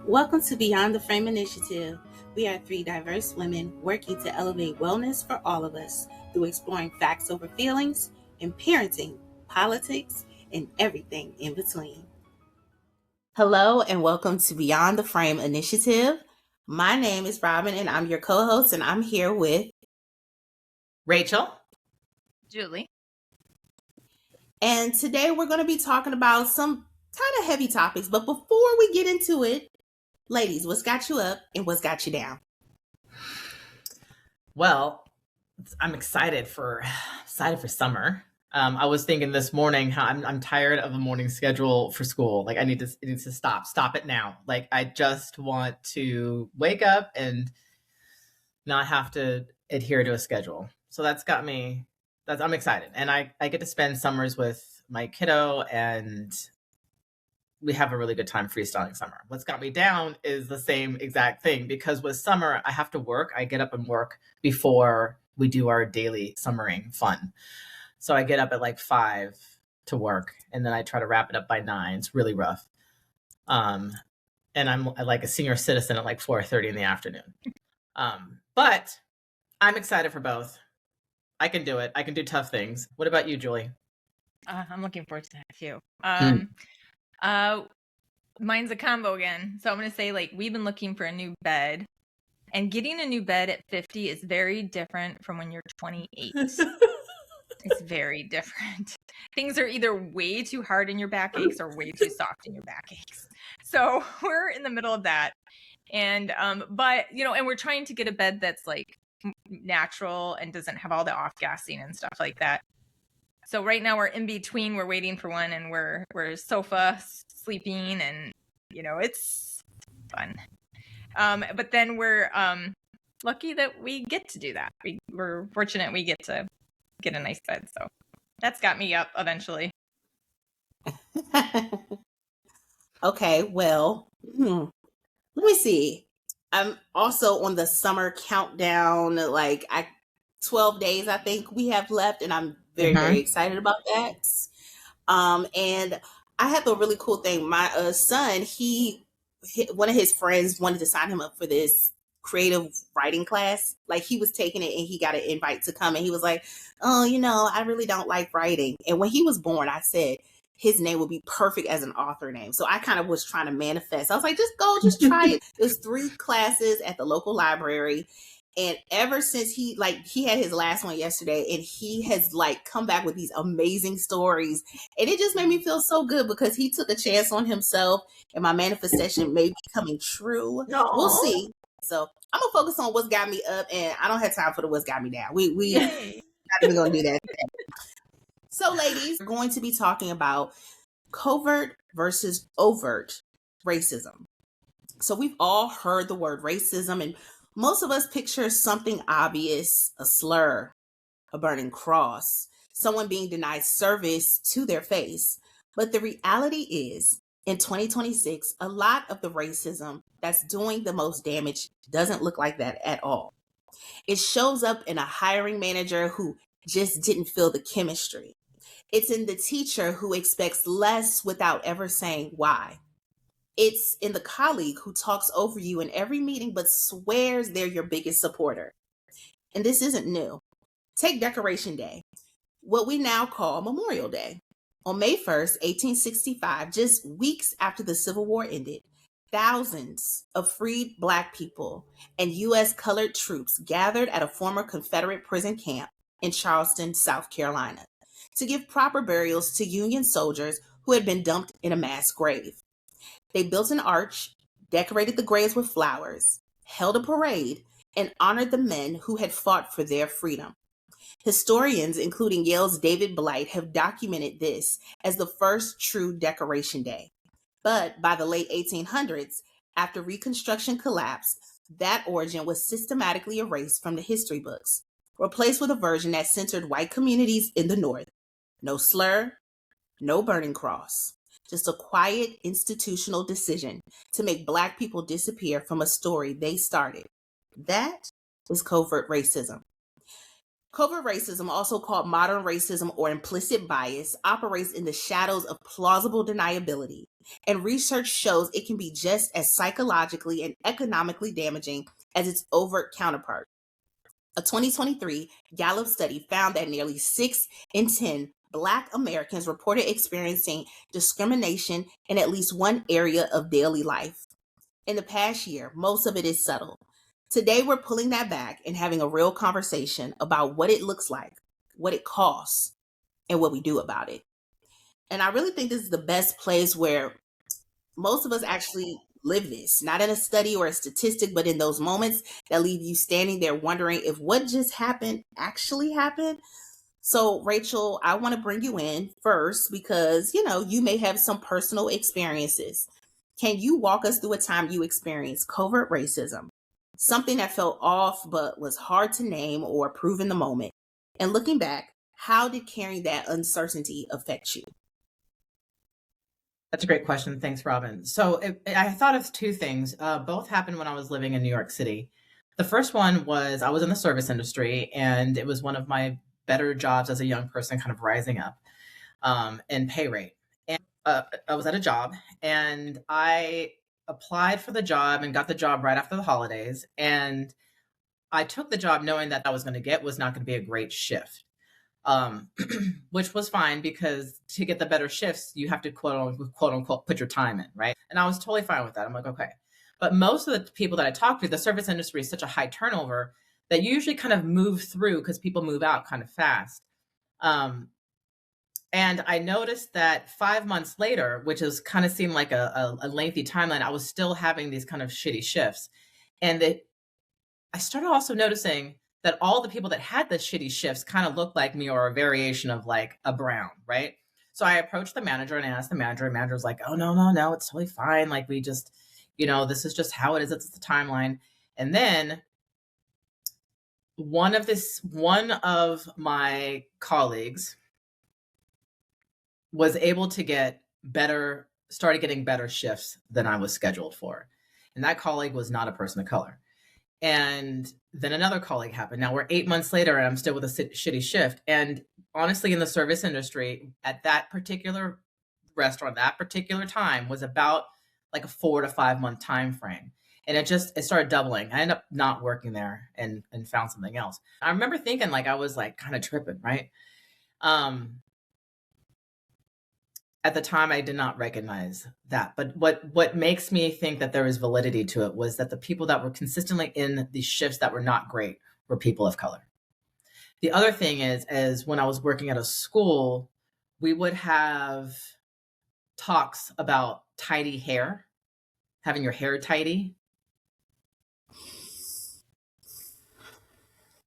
Welcome to Beyond the Frame Initiative. We are three diverse women working to elevate wellness for all of us through exploring facts over feelings in parenting, politics, and everything in between. Hello and welcome to Beyond the Frame Initiative. My name is Robin and I'm your co-host, and I'm here with Rachel, Julie. And today we're going to be talking about some kind of heavy topics. But before we get into it, ladies, what's got you up and what's got you down? Well, I'm excited for summer. I was thinking this morning how I'm tired of the morning schedule for school. Like it needs to stop it now. Like I just want to wake up and not have to adhere to a schedule. So I'm excited. And I get to spend summers with my kiddo, and we have a really good time freestyling summer. What's got me down is the same exact thing, because with summer, I have to work. I get up and work before we do our daily summering fun. So I get up at like 5 to work, and then I try to wrap it up by 9. It's really rough. And I'm like a senior citizen at like 4:30 in the afternoon. But I'm excited for both. I can do it. I can do tough things. What about you, Julie? I'm looking forward to that too. Mine's a combo again. So I'm going to say, like, we've been looking for a new bed, and getting a new bed at 50 is very different from when you're 28. It's very different. Things are either way too hard in your backaches or way too soft in your backaches. So we're in the middle of that. And, but, and we're trying to get a bed that's like natural and doesn't have all the off-gassing and stuff like that. So right now we're in between. We're waiting for one, and we're sofa sleeping, and it's fun. But then we're lucky that we get to do that. We're fortunate we get to get a nice bed. So that's got me up eventually. Okay, well, let me see. I'm also on the summer countdown, 12 days I think we have left, and I'm very excited about that. And I have a really cool thing. My son, one of his friends wanted to sign him up for this creative writing class. Like, he was taking it and he got an invite to come, and he was like, oh, I really don't like writing. And when he was born, I said his name would be perfect as an author name. So I kind of was trying to manifest. I was like, just try it. There's 3 classes at the local library. And ever since he had his last one yesterday, and he has come back with these amazing stories. And it just made me feel so good, because he took a chance on himself, and my manifestation may be coming true. No. We'll see. So I'm gonna focus on what's got me up, and I don't have time for the what's got me down. We not even gonna do that today. So, ladies, we're going to be talking about covert versus overt racism. So we've all heard the word racism, and most of us picture something obvious: a slur, a burning cross, someone being denied service to their face. But the reality is, in 2026, a lot of the racism that's doing the most damage doesn't look like that at all. It shows up in a hiring manager who just didn't feel the chemistry. It's in the teacher who expects less without ever saying why. It's in the colleague who talks over you in every meeting but swears they're your biggest supporter. And this isn't new. Take Decoration Day, what we now call Memorial Day. On May 1st, 1865, just weeks after the Civil War ended, thousands of freed Black people and U.S. colored troops gathered at a former Confederate prison camp in Charleston, South Carolina, to give proper burials to Union soldiers who had been dumped in a mass grave. They built an arch, decorated the graves with flowers, held a parade, and honored the men who had fought for their freedom. Historians, including Yale's David Blight, have documented this as the first true Decoration Day. But by the late 1800s, after Reconstruction collapsed, that origin was systematically erased from the history books, replaced with a version that centered white communities in the North. No slur, no burning cross, just a quiet institutional decision to make Black people disappear from a story they started. That was covert racism. Covert racism, also called modern racism or implicit bias, operates in the shadows of plausible deniability, and research shows it can be just as psychologically and economically damaging as its overt counterpart. A 2023 Gallup study found that nearly 6 in 10 Black Americans reported experiencing discrimination in at least one area of daily life. In the past year, most of it is subtle. Today, we're pulling that back and having a real conversation about what it looks like, what it costs, and what we do about it. And I really think this is the best place where most of us actually live this, not in a study or a statistic, but in those moments that leave you standing there wondering if what just happened actually happened. So, Rachel, I want to bring you in first because, you may have some personal experiences. Can you walk us through a time you experienced covert racism, something that felt off but was hard to name or prove in the moment? And looking back, how did carrying that uncertainty affect you? That's a great question. Thanks, Robin. So I thought of two things. Both happened when I was living in New York City. The first one was I was in the service industry, and it was one of my better jobs as a young person, kind of rising up in pay rate. And I was at a job, and I applied for the job and got the job right after the holidays. And I took the job knowing that I was going to get was not going to be a great shift. Which was fine because to get the better shifts, you have to quote unquote put your time in, right? And I was totally fine with that. I'm like, okay. But most of the people that I talked to, the service industry is such a high turnover that you usually kind of move through because people move out kind of fast. And I noticed that 5 months later, which is kind of seemed like a lengthy timeline, I was still having these kind of shitty shifts. And I started also noticing that all the people that had the shitty shifts kind of looked like me or a variation of like a brown, right? So I approached the manager and I asked the manager, and the manager was like, oh, no, it's totally fine. Like we just, this is just how it is. It's the timeline. And then one of my colleagues was able to started getting better shifts than I was scheduled for. And that colleague was not a person of color. And then another colleague happened. Now we're 8 months later and I'm still with a shitty shift. And honestly, in the service industry, at that particular restaurant, that particular time was about like a 4 to 5 month time frame. And it started doubling. I ended up not working there and found something else. I remember thinking like I was like kind of tripping, right? At the time, I did not recognize that. But what makes me think that there is validity to it was that the people that were consistently in these shifts that were not great were people of color. The other thing is when I was working at a school, we would have talks about tidy hair, having your hair tidy.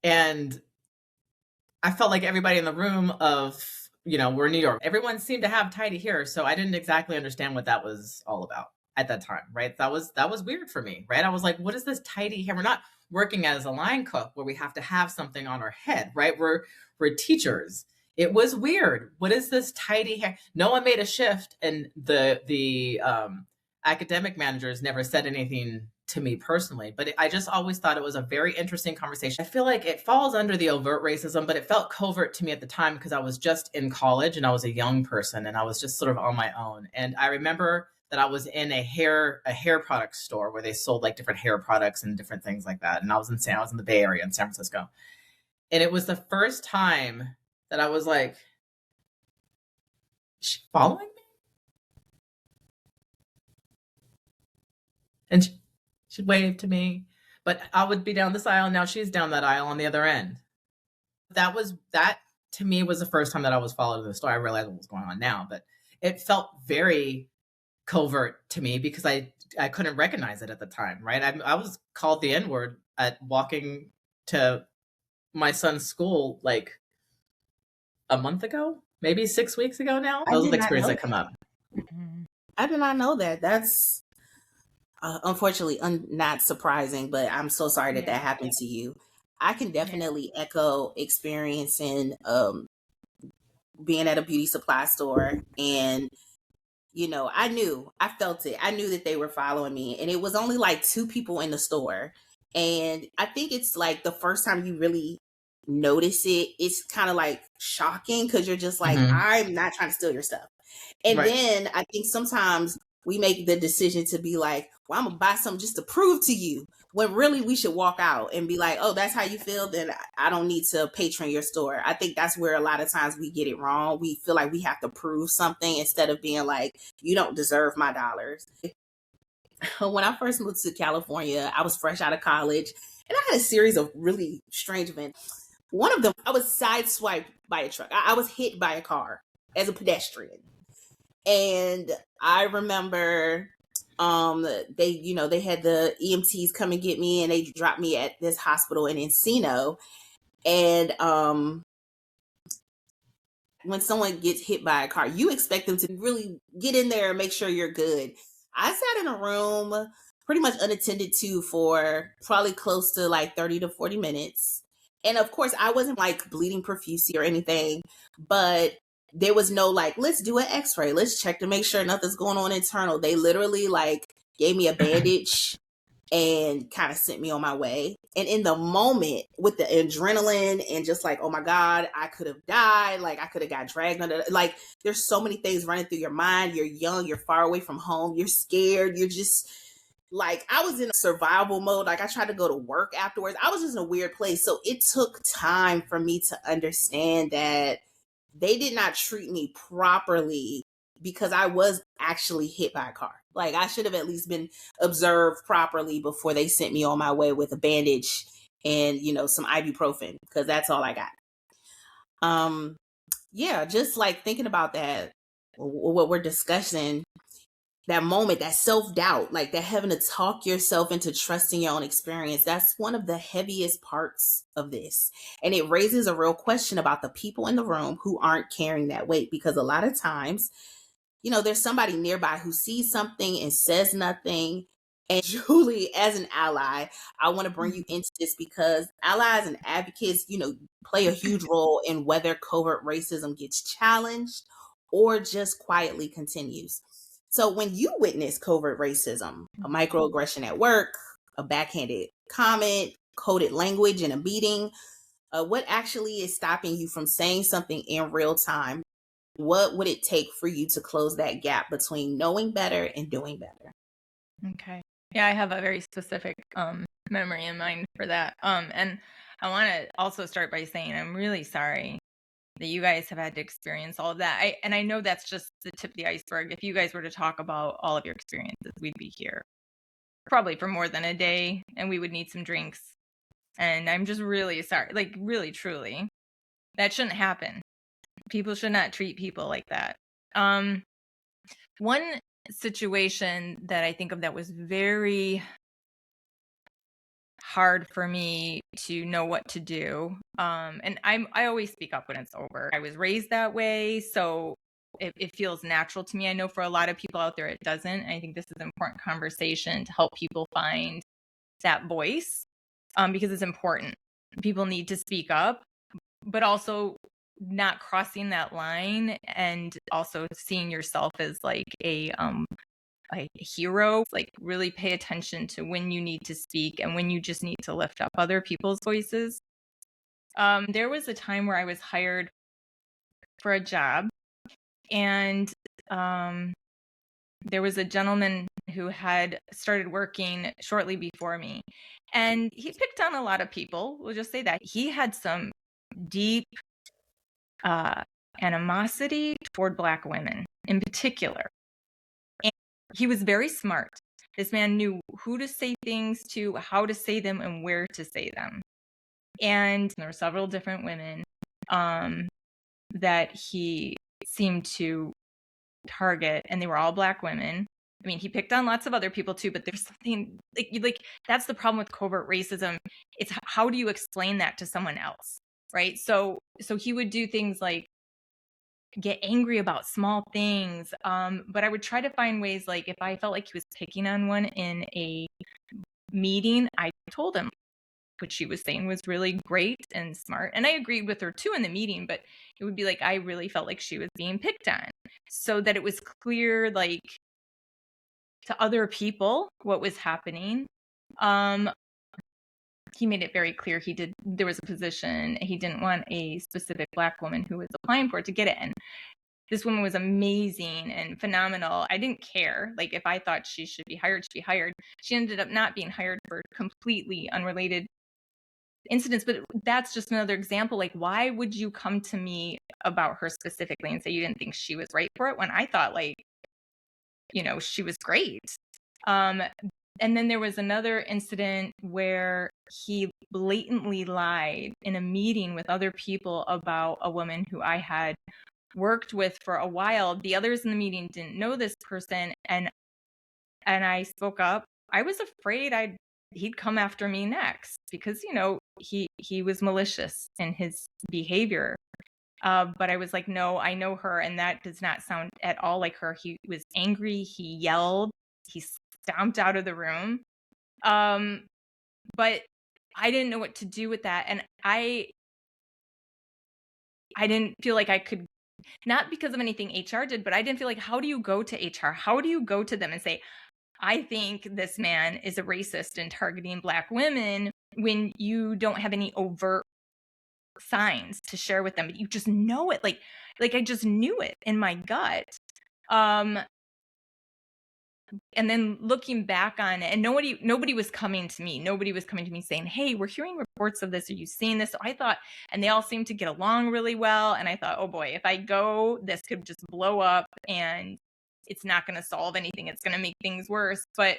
And I felt like everybody in the room we're in New York. Everyone seemed to have tidy hair. So I didn't exactly understand what that was all about at that time, right? That was weird for me, right? I was like, what is this tidy hair? We're not working as a line cook where we have to have something on our head, right? We're teachers. It was weird. What is this tidy hair? No one made a shift. And the academic managers never said anything to me personally, but I just always thought it was a very interesting conversation. I feel like it falls under the overt racism, but it felt covert to me at the time because I was just in college and I was a young person and I was just sort of on my own. And I remember that I was in a hair product store where they sold like different hair products and different things like that. And I was in the Bay Area in San Francisco. And it was the first time that I was like, is she following me? And she'd wave to me, but I would be down this aisle. And now she's down that aisle on the other end. That to me was the first time that I was followed to the store. I realized what was going on now, but it felt very covert to me because I couldn't recognize it at the time, right? I was called the N-word at walking to my son's school like a month ago, maybe 6 weeks ago now. Those are the experiences that come up. I did not know that. That's unfortunately not surprising, but I'm so sorry that happened to you. I can definitely echo experiencing being at a beauty supply store, and I felt it. I knew that they were following me, and it was only like 2 people in the store. And I think it's like the first time you really notice it, it's kind of like shocking because you're just like, I'm not trying to steal your stuff. And then I think sometimes we make the decision to be like, well, I'm gonna buy something just to prove to you, when really we should walk out and be like, oh, that's how you feel, then I don't need to patron your store. I think that's where a lot of times we get it wrong. We feel like we have to prove something instead of being like, you don't deserve my dollars. When I first moved to California, I was fresh out of college and I had a series of really strange events. One of them, I was sideswiped by a truck. I was hit by a car as a pedestrian. And I remember they had the EMTs come and get me, and they dropped me at this hospital in Encino. And when someone gets hit by a car, you expect them to really get in there and make sure you're good. I sat in a room pretty much unattended to for probably close to like 30 to 40 minutes. And of course, I wasn't like bleeding profusely or anything, but there was no like, let's do an x-ray. Let's check to make sure nothing's going on internal. They literally like gave me a bandage and kind of sent me on my way. And in the moment with the adrenaline and just like, oh my God, I could have died. Like I could have got dragged under, like there's so many things running through your mind. You're young, you're far away from home, you're scared. You're just like, I was in survival mode. Like I tried to go to work afterwards. I was just in a weird place. So it took time for me to understand that they did not treat me properly because I was actually hit by a car. Like I should have at least been observed properly before they sent me on my way with a bandage and, some ibuprofen, because that's all I got. Yeah, just like thinking about that, what we're discussing, that moment, that self-doubt, like that having to talk yourself into trusting your own experience, that's one of the heaviest parts of this. And it raises a real question about the people in the room who aren't carrying that weight, because a lot of times, there's somebody nearby who sees something and says nothing. And Julie, as an ally, I want to bring you into this because allies and advocates, play a huge role in whether covert racism gets challenged or just quietly continues. So when you witness covert racism, a microaggression at work, a backhanded comment, coded language in a meeting, what actually is stopping you from saying something in real time? What would it take for you to close that gap between knowing better and doing better? Okay. Yeah, I have a very specific memory in mind for that. And I want to also start by saying I'm really sorry that you guys have had to experience all of that. I know that's just the tip of the iceberg. If you guys were to talk about all of your experiences, we'd be here probably for more than a day, and we would need some drinks. And I'm just really sorry, like really, truly, that shouldn't happen. People should not treat people like that. One situation that I think of that was very hard for me to know what to do. And I always speak up when it's over. I was raised that way, so it feels natural to me. I know for a lot of people out there it doesn't. And I think this is an important conversation to help people find that voice, because it's important. People need to speak up, but also not crossing that line, and also seeing yourself as like a hero. Like really pay attention to when you need to speak and when you just need to lift up other people's voices. There was a time where I was hired for a job, and there was a gentleman who had started working shortly before me, and he picked on a lot of people. We'll just say that he had some deep animosity toward Black women in particular. And he was very smart. This man knew who to say things to, how to say them, and where to say them. And there were several different women that he seemed to target, and they were all Black women. I mean, he picked on lots of other people too, but there's something like that's the problem with covert racism. It's how do you explain that to someone else, right? So he would do things like get angry about small things, but I would try to find ways, like if I felt like he was picking on one in a meeting, I told him what she was saying was really great and smart, and I agreed with her too in the meeting, but it would be like I really felt like she was being picked on, so that it was clear, like, to other people what was happening. he made it very clear there was a position, he didn't want a specific Black woman who was applying for it to get it. And this woman was amazing and phenomenal. I didn't care. Like, if I thought she should be hired, she'd be hired. She ended up not being hired for completely unrelated incidents, but that's just another example. Like, why would you come to me about her specifically and say you didn't think she was right for it when I thought, like, she was great? And then there was another incident where he blatantly lied in a meeting with other people about a woman who I had worked with for a while. The others in the meeting didn't know this person, and I spoke up. I was afraid he'd come after me next because he was malicious in his behavior. But I was like, no, I know her, and that does not sound at all like her. He was angry. He yelled. He stomped out of the room. But I didn't know what to do with that, and I didn't feel like I could. Not because of anything HR did, but I didn't feel like, how do you go to HR? How do you go to them and say, I think this man is a racist and targeting Black women, when you don't have any overt signs to share with them, but you just know it. Like I just knew it in my gut. And then looking back on it, and nobody was coming to me. Nobody was coming to me saying, hey, we're hearing reports of this. Are you seeing this? So I thought, and they all seemed to get along really well. And I thought, oh boy, if I go, this could just blow up and it's not going to solve anything. It's going to make things worse. But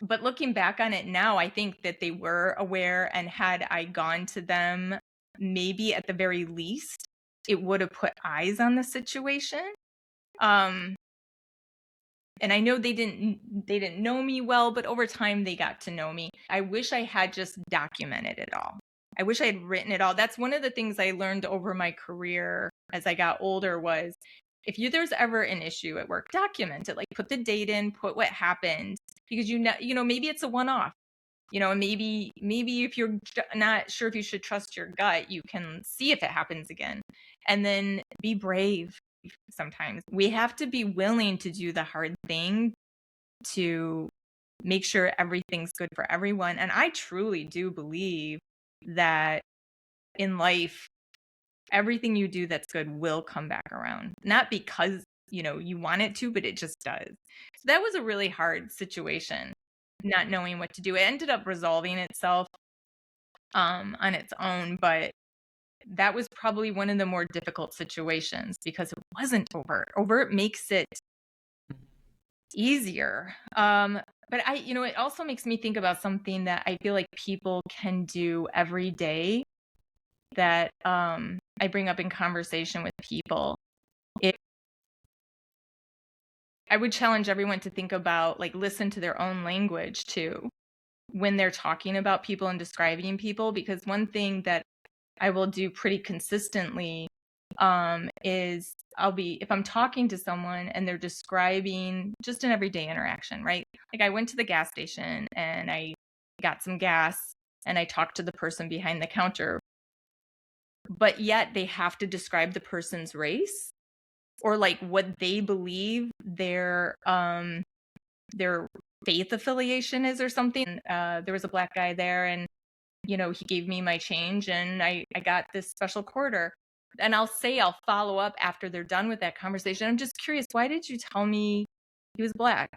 looking back on it now, I think that they were aware, and had I gone to them, maybe at the very least, it would have put eyes on the situation. And I know they didn't know me well, but over time they got to know me. I wish I had just documented it all. I wish I had written it all. That's one of the things I learned over my career as I got older was, if there's ever an issue at work, document it. Like, put the date in, put what happened, because maybe it's a one-off. And maybe if you're not sure if you should trust your gut, you can see if it happens again, and then be brave. Sometimes we have to be willing to do the hard thing to make sure everything's good for everyone. And I truly do believe that in life, everything you do that's good will come back around. Not because, you want it to, but it just does. So that was a really hard situation, not knowing what to do. It ended up resolving itself on its own, but that was probably one of the more difficult situations because it wasn't overt. Overt makes it easier. But it also makes me think about something that I feel like people can do every day that I bring up in conversation with people. I would challenge everyone to think about, like, listen to their own language too when they're talking about people and describing people, because one thing that I will do pretty consistently is if I'm talking to someone and they're describing just an everyday interaction, right? Like, I went to the gas station and I got some gas and I talked to the person behind the counter, but yet they have to describe the person's race or like what they believe their faith affiliation is or something. There was a Black guy there, and he gave me my change and I got this special quarter. And I'll follow up after they're done with that conversation. I'm just curious, why did you tell me he was Black?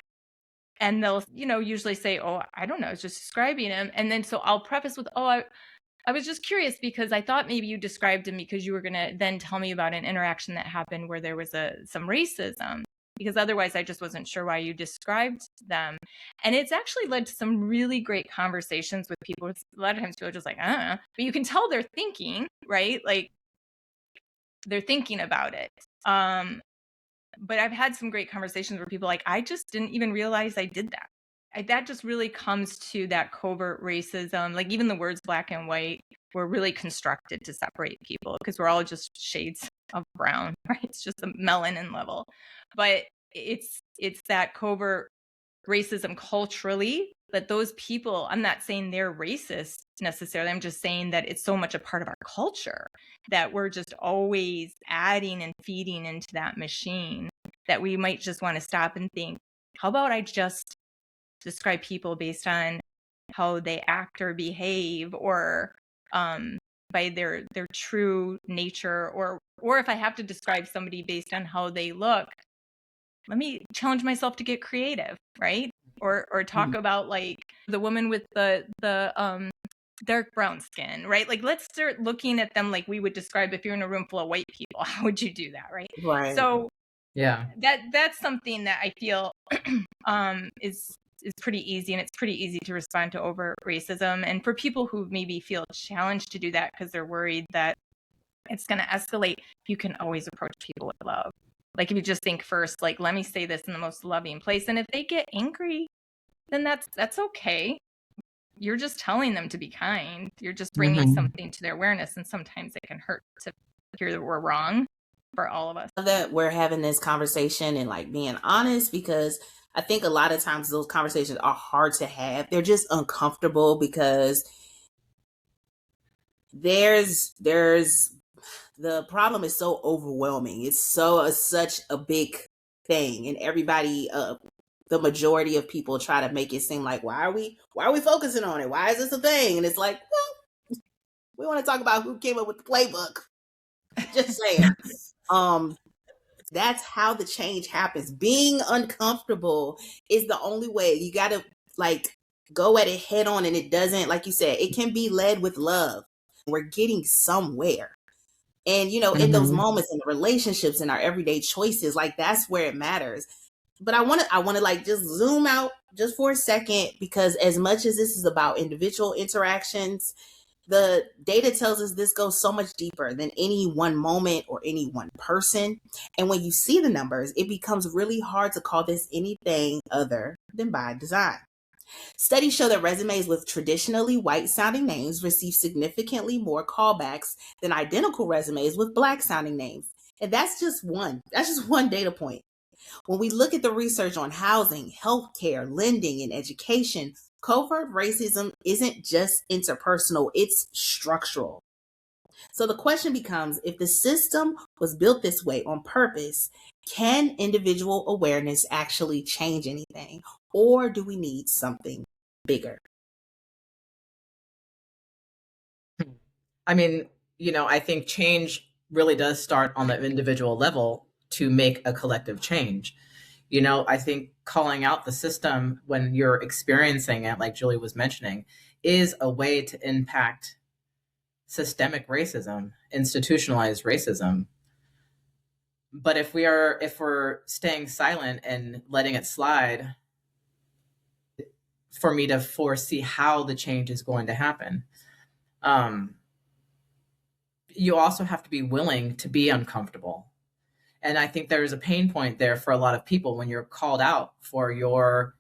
And they'll, usually say, oh, I don't know, I was just describing him. And then so I'll preface with, oh, I was just curious because I thought maybe you described him because you were going to then tell me about an interaction that happened where there was some racism. Because otherwise I just wasn't sure why you described them. And it's actually led to some really great conversations with people. A lot of times people are just like, I don't know. But you can tell they're thinking, right? Like, they're thinking about it. But I've had some great conversations where people are like, I just didn't even realize I did that. That just really comes to that covert racism. Like, even the words Black and white were really constructed to separate people because we're all just shades of brown, right? It's just a melanin level. But it's that covert racism culturally that those people, I'm not saying they're racist necessarily, I'm just saying that it's so much a part of our culture that we're just always adding and feeding into that machine that we might just want to stop and think, how about I just describe people based on how they act or behave, or by their true nature, or if I have to describe somebody based on how they look, let me challenge myself to get creative, right? Or talk about like the woman with the dark brown skin, right? Like, let's start looking at them like we would describe if you're in a room full of white people. How would you do that, right? Right. So yeah, that's something that I feel is pretty easy, and it's pretty easy to respond to overt racism. And for people who maybe feel challenged to do that because they're worried that it's going to escalate, you can always approach people with love. Like, if you just think first, like, let me say this in the most loving place, and if they get angry, then that's okay. You're just telling them to be kind. You're just bringing something to their awareness, and sometimes it can hurt to hear that we're wrong, for all of us. That we're having this conversation and like being honest, because I think a lot of times those conversations are hard to have. They're just uncomfortable because there's the problem is so overwhelming. It's such a big thing, and everybody, the majority of people try to make it seem like, why are we focusing on it? Why is this a thing? And it's like, well, we want to talk about who came up with the playbook. Just saying. That's how the change happens. Being uncomfortable is the only way. You got to like go at it head on, and it doesn't, like you said, it can be led with love. We're getting somewhere. And, in those moments, in the relationships, in our everyday choices, like that's where it matters. But I want to like just zoom out just for a second, because as much as this is about individual interactions, the data tells us this goes so much deeper than any one moment or any one person. And when you see the numbers, it becomes really hard to call this anything other than by design. Studies show that resumes with traditionally white-sounding names receive significantly more callbacks than identical resumes with black-sounding names. And that's just one data point. When we look at the research on housing, healthcare, lending, and education, covert racism isn't just interpersonal, it's structural. So the question becomes, if the system was built this way on purpose, can individual awareness actually change anything? Or do we need something bigger? I mean, I think change really does start on the individual level to make a collective change. I think calling out the system when you're experiencing it, like Julie was mentioning, is a way to impact systemic racism, institutionalized racism. But if we're staying silent and letting it slide, for me to foresee how the change is going to happen, you also have to be willing to be uncomfortable. And I think there is a pain point there for a lot of people when you're called out for your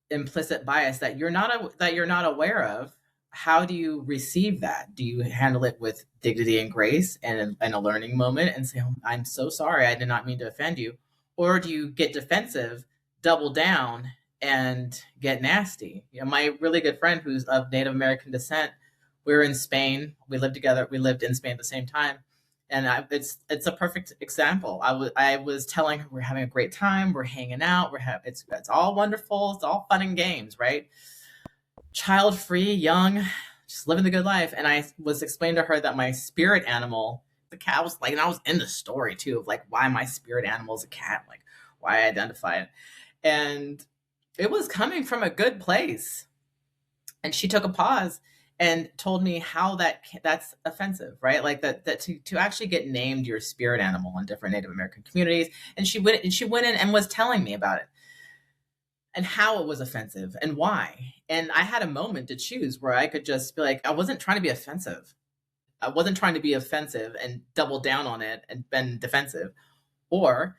implicit bias that you're not aware of. How do you receive that? Do you handle it with dignity and grace and a learning moment and say, oh, I'm so sorry, I did not mean to offend you? Or do you get defensive, double down, and get nasty? My really good friend who's of Native American descent, we were in Spain. We lived together. We lived in Spain at the same time. And it's a perfect example. I was telling her we're having a great time. We're hanging out. It's all wonderful. It's all fun and games, right? Child free, young, just living the good life. And I was explaining to her that my spirit animal, the cat, was like, and I was in the story too of like why my spirit animal is a cat, like why I identify it, and it was coming from a good place. And she took a pause and told me how that's offensive, right? Like that to actually get named your spirit animal in different Native American communities. And she went in and was telling me about it and how it was offensive and why. And I had a moment to choose where I could just be like, I wasn't trying to be offensive. I wasn't trying to be offensive and double down on it and been defensive. Or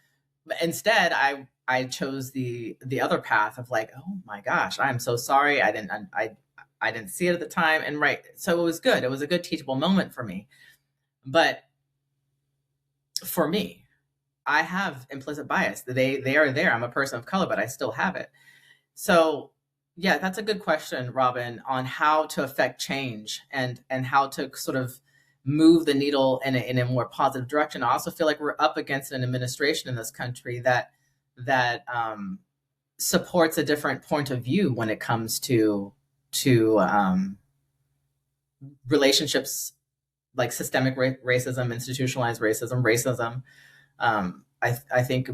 instead, I chose the other path of like, oh my gosh, I'm so sorry. I didn't see it at the time. And right. So it was good. It was a good teachable moment for me. But for me, I have implicit bias. They are there. I'm a person of color, but I still have it. So yeah, that's a good question, Robin, on how to affect change and how to sort of move the needle in a more positive direction. I also feel like we're up against an administration in this country that supports a different point of view when it comes to relationships like systemic racism, institutionalized racism. I think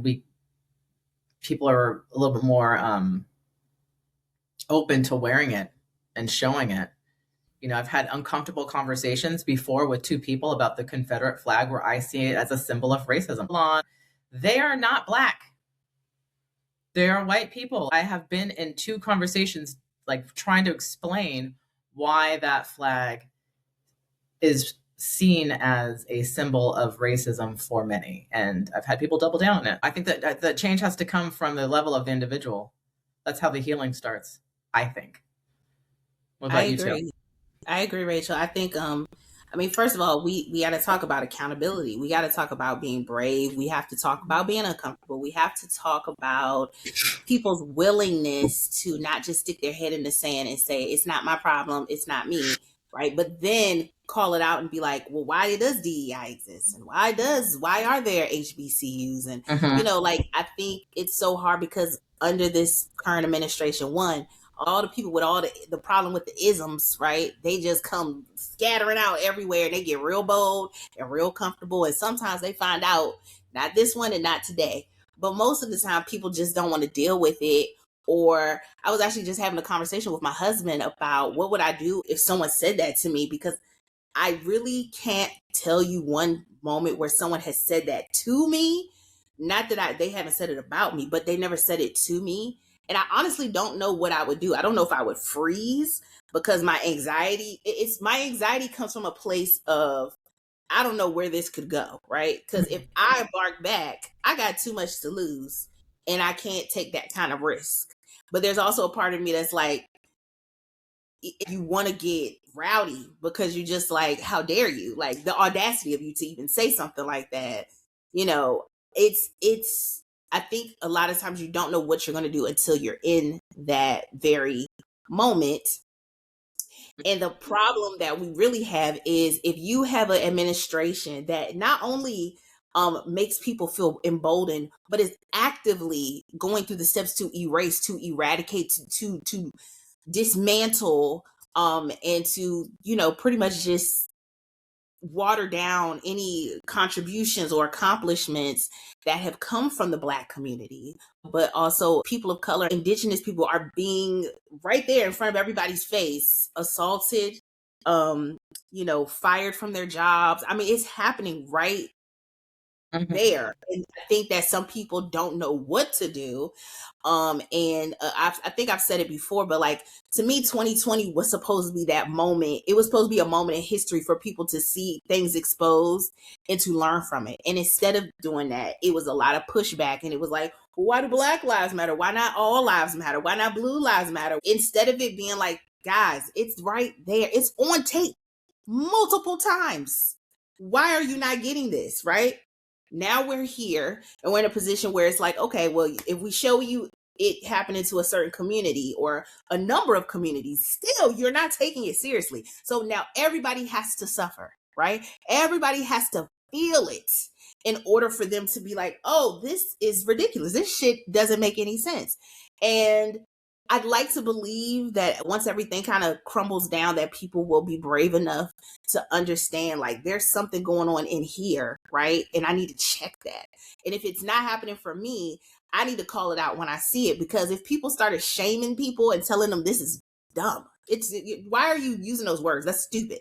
people are a little bit more open to wearing it and showing it. You know, I've had uncomfortable conversations before with two people about the Confederate flag where I see it as a symbol of racism. They are not Black. They are white people. I have been in two conversations like trying to explain why that flag is seen as a symbol of racism for many. And I've had people double down on it. I think that the change has to come from the level of the individual. That's how the healing starts, I think. What about you two? I agree, Rachel. I think, I mean, first of all, we got to talk about accountability. We got to talk about being brave. We have to talk about being uncomfortable. We have to talk about people's willingness to not just stick their head in the sand and say, it's not my problem, it's not me, right? But then call it out and be like, well, why does DEI exist? And why are there HBCUs? And, you know, like, I think it's so hard because under this current administration, all the people with all the problem with the isms, right? They just come scattering out everywhere and they get real bold and real comfortable. And sometimes they find out, not this one and not today. But most of the time, people just don't want to deal with it. Or I was actually just having a conversation with my husband about what would I do if someone said that to me, because I really can't tell you one moment where someone has said that to me. Not that they haven't said it about me, but they never said it to me. And I honestly don't know what I would do. I don't know if I would freeze, because my anxiety comes from a place of, I don't know where this could go, right? Because if I bark back, I got too much to lose and I can't take that kind of risk. But there's also a part of me that's like, you want to get rowdy because you just like, how dare you? Like, the audacity of you to even say something like that, you know, it's I think a lot of times you don't know what you're going to do until you're in that very moment. And the problem that we really have is if you have an administration that not only makes people feel emboldened, but is actively going through the steps to erase, to eradicate, to dismantle, and to, you know, pretty much just water down any contributions or accomplishments that have come from the Black community, but also people of color, Indigenous people are being right there in front of everybody's face, assaulted, you know, fired from their jobs. I mean, it's happening right there. And I think that some people don't know what to do. I think I've said it before, but like, to me, 2020 was supposed to be that moment. It was supposed to be a moment in history for people to see things exposed and to learn from it. And instead of doing that, it was a lot of pushback. And it was like, well, why do Black lives matter? Why not all lives matter? Why not blue lives matter? Instead of it being like, guys, it's right there. It's on tape multiple times. Why are you not getting this, right? Now we're here and we're in a position where it's like, okay, well, if we show you it happening to a certain community or a number of communities, still you're not taking it seriously. So now everybody has to suffer, right? Everybody has to feel it in order for them to be like, oh, this is ridiculous. This shit doesn't make any sense. And I'd like to believe that once everything kind of crumbles down, that people will be brave enough to understand, like, there's something going on in here, right? And I need to check that. And if it's not happening for me, I need to call it out when I see it. Because if people started shaming people and telling them this is dumb, why are you using those words? That's stupid.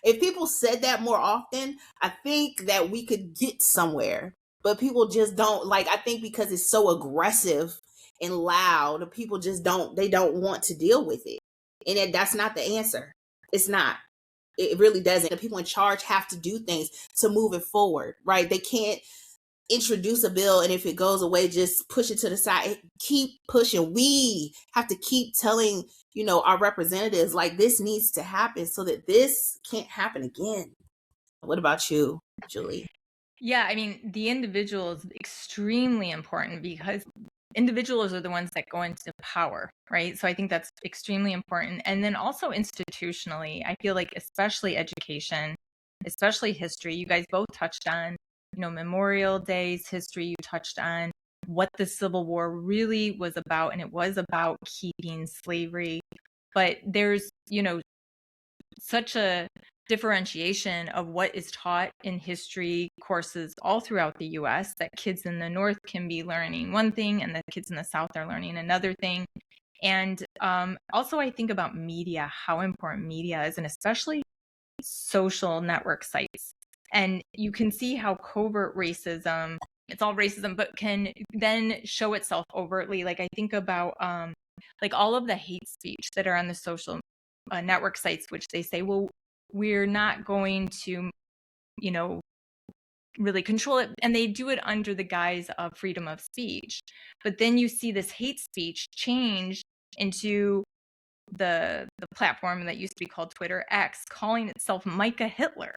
If people said that more often, I think that we could get somewhere. But people just don't, like, I think because it's so aggressive and loud, people just don't want to deal with it. And that's not the answer. It's not. It really doesn't. The people in charge have to do things to move it forward, right? They can't introduce a bill and if it goes away, just push it to the side. Keep pushing. We have to keep telling, you know, our representatives, like, this needs to happen so that this can't happen again. What about you, Julie? Yeah, I mean, the individual is extremely important because individuals are the ones that go into power, right? So I think that's extremely important. And then also institutionally, I feel like especially education, especially history, you guys both touched on, you know, Memorial Day's history, you touched on what the Civil War really was about, and it was about keeping slavery. But there's, such a differentiation of what is taught in history courses all throughout the US that kids in the North can be learning one thing and the kids in the South are learning another thing. And also I think about media, how important media is, and especially social network sites. And you can see how covert racism, it's all racism, but can then show itself overtly. Like I think about like all of the hate speech that are on the social network sites, which they say, well, we're not going to, really control it. And they do it under the guise of freedom of speech. But then you see this hate speech change into the platform that used to be called Twitter X, calling itself Micah Hitler.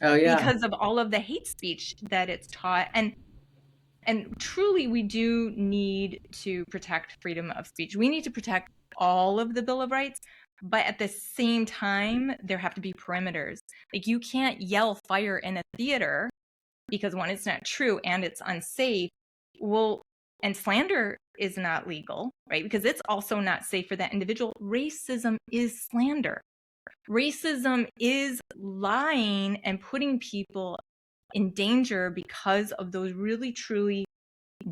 Oh yeah. Because of all of the hate speech that it's taught. And truly, we do need to protect freedom of speech. We need to protect all of the Bill of Rights, but at the same time, there have to be perimeters. Like you can't yell fire in a theater because one, it's not true and it's unsafe. Well, and slander is not legal, right? Because it's also not safe for that individual. Racism is slander. Racism is lying and putting people in danger because of those really, truly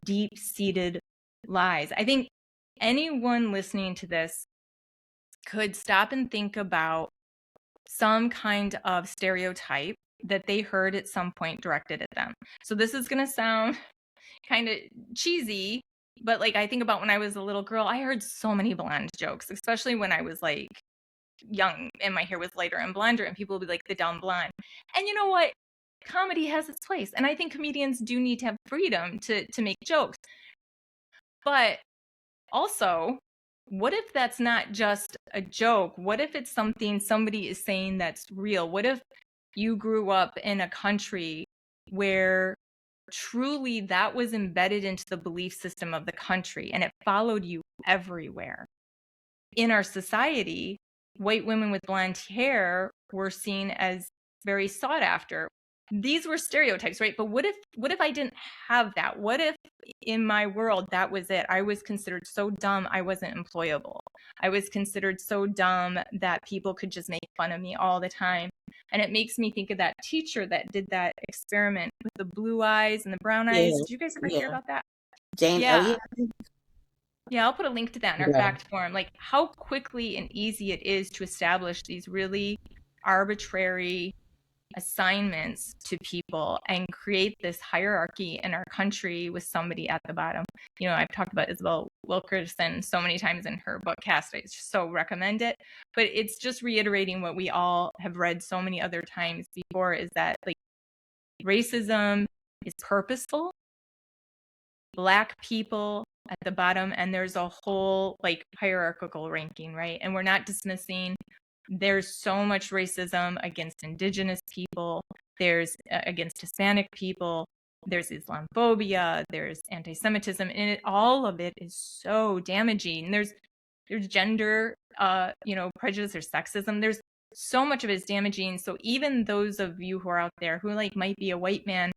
deep-seated lies. I think anyone listening to this could stop and think about some kind of stereotype that they heard at some point directed at them. So this is going to sound kind of cheesy, but like I think about when I was a little girl, I heard so many blonde jokes, especially when I was like young and my hair was lighter and blonder, and people would be like the dumb blonde. And you know what? Comedy has its place, and I think comedians do need to have freedom to make jokes. But also, what if that's not just a joke? What if it's something somebody is saying that's real? What if you grew up in a country where truly that was embedded into the belief system of the country and it followed you everywhere? In our society, white women with blonde hair were seen as very sought after. These were stereotypes, right? But what if I didn't have that? What if in my world that was it? I was considered so dumb I wasn't employable. I was considered so dumb that people could just make fun of me all the time. And it makes me think of that teacher that did that experiment with the blue eyes and the brown eyes. Did you guys ever hear about that? Jane Elliott? Yeah, I'll put a link to that in our fact form. Like how quickly and easy it is to establish these really arbitrary assignments to people and create this hierarchy in our country with somebody at the bottom. I've talked about Isabel Wilkerson so many times in her book Cast. I so recommend it. But it's just reiterating what we all have read so many other times before, is that like racism is purposeful. Black people at the bottom, and there's a whole like hierarchical ranking, right? And we're not dismissing. There's so much racism against Indigenous people. There's against Hispanic people. There's Islamophobia. There's anti-Semitism, and all of it is so damaging. There's gender, prejudice or sexism. There's so much of it is damaging. So even those of you who are out there who like might be a white man,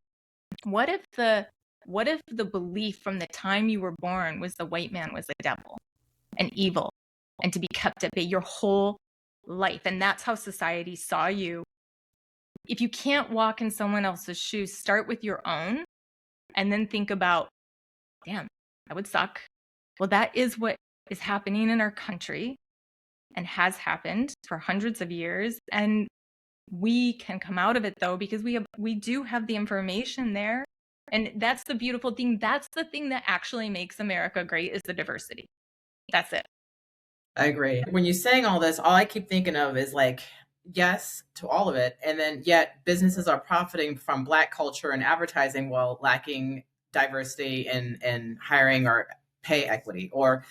what if the belief from the time you were born was the white man was the devil and evil and to be kept at bay your whole life? And that's how society saw you. If you can't walk in someone else's shoes, start with your own and then think about, damn, that would suck. Well, that is what is happening in our country and has happened for hundreds of years. And we can come out of it though, because we do have the information there. And that's the beautiful thing. That's the thing that actually makes America great, is the diversity. That's it. I agree. When you're saying all this, all I keep thinking of is like, yes to all of it. And then yet businesses are profiting from Black culture and advertising while lacking diversity in hiring or pay equity. Or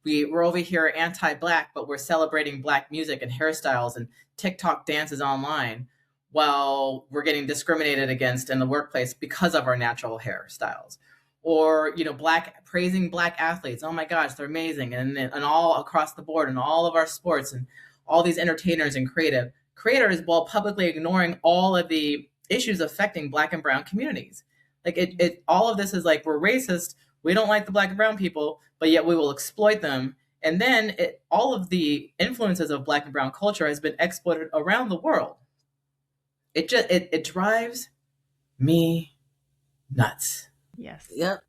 we're over here anti-Black, but we're celebrating Black music and hairstyles and TikTok dances online, while we're getting discriminated against in the workplace because of our natural hairstyles. Or, praising Black athletes. Oh my gosh, they're amazing. And all across the board and all of our sports and all these entertainers and creators, while publicly ignoring all of the issues affecting Black and brown communities. Like all of this is like, we're racist We don't like the Black and brown people, but yet we will exploit them. And then all of the influences of Black and brown culture has been exploited around the world. It drives me nuts. Yes. Yep.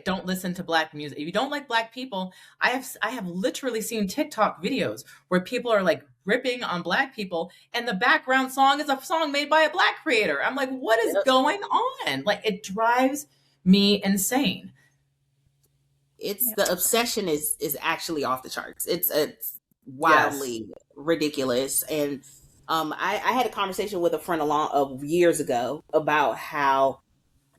Don't listen to Black music. If you don't like Black people, I have literally seen TikTok videos where people are like ripping on Black people, and the background song is a song made by a Black creator. I'm like, what is going on? Like, it drives me insane. It's the obsession is actually off the charts. It's wildly ridiculous. And I had a conversation with a friend of years ago about how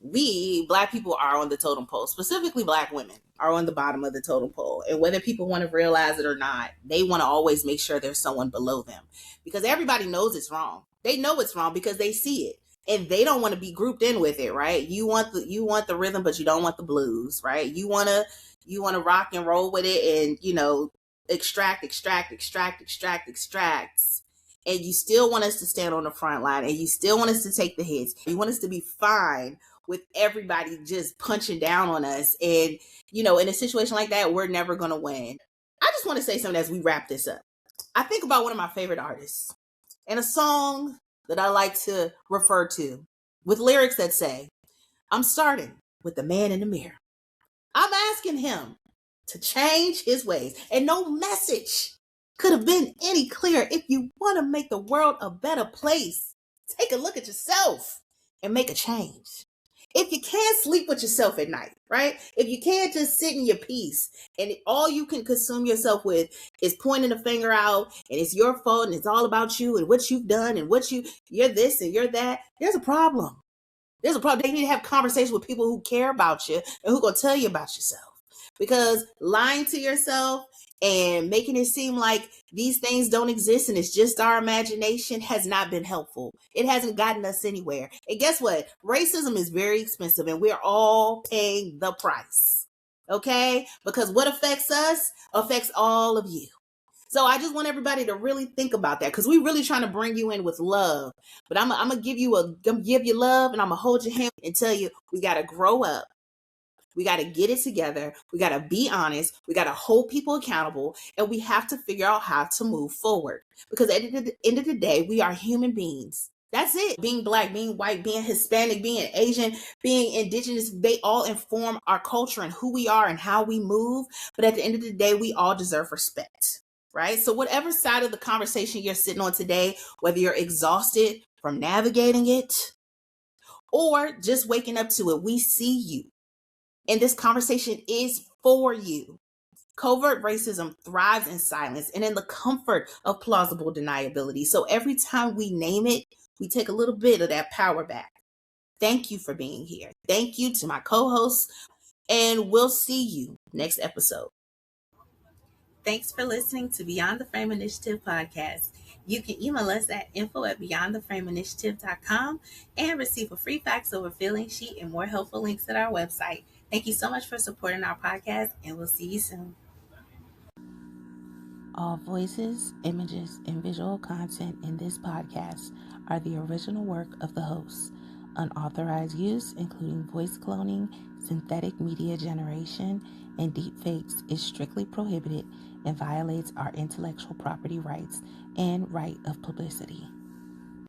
we Black people are on the totem pole, specifically Black women are on the bottom of the totem pole. And whether people want to realize it or not, they want to always make sure there's someone below them, because everybody knows it's wrong. They know it's wrong because they see it, and they don't want to be grouped in with it, right? You want the rhythm, but you don't want the blues, right? You want to rock and roll with it, and extract, and you still want us to stand on the front line, and you still want us to take the hits. You want us to be fine with everybody just punching down on us. And, in a situation like that, we're never going to win. I just want to say something as we wrap this up. I think about one of my favorite artists and a song that I like to refer to with lyrics that say, I'm starting with the man in the mirror. I'm asking him to change his ways, and no message could have been any clearer. If you want to make the world a better place, take a look at yourself and make a change. If you can't sleep with yourself at night, right? If you can't just sit in your peace and all you can consume yourself with is pointing the finger out and it's your fault and it's all about you and what you've done and you're this and you're that, there's a problem. There's a problem. They need to have conversations with people who care about you and who are going to tell you about yourself. Because lying to yourself and making it seem like these things don't exist and it's just our imagination has not been helpful. It hasn't gotten us anywhere. And guess what? Racism is very expensive, and we're all paying the price. Okay? Because what affects us affects all of you. So I just want everybody to really think about that, because we're really trying to bring you in with love. But I'm gonna give you love, and I'm gonna hold your hand and tell you we gotta grow up. We got to get it together. We got to be honest. We got to hold people accountable, and we have to figure out how to move forward, because at the end of the day, we are human beings. That's it. Being Black, being white, being Hispanic, being Asian, being indigenous, they all inform our culture and who we are and how we move. But at the end of the day, we all deserve respect, right? So whatever side of the conversation you're sitting on today, whether you're exhausted from navigating it or just waking up to it, we see you. And this conversation is for you. Covert racism thrives in silence and in the comfort of plausible deniability. So every time we name it, we take a little bit of that power back. Thank you for being here. Thank you to my co-hosts, and we'll see you next episode. Thanks for listening to Beyond the Frame Initiative podcast. You can email us at info@beyondtheframeinitiative.com and receive a free facts over feeling sheet and more helpful links at our website. Thank you so much for supporting our podcast, and we'll see you soon. All voices, images, and visual content in this podcast are the original work of the hosts. Unauthorized use, including voice cloning, synthetic media generation, and deepfakes, is strictly prohibited and violates our intellectual property rights and right of publicity.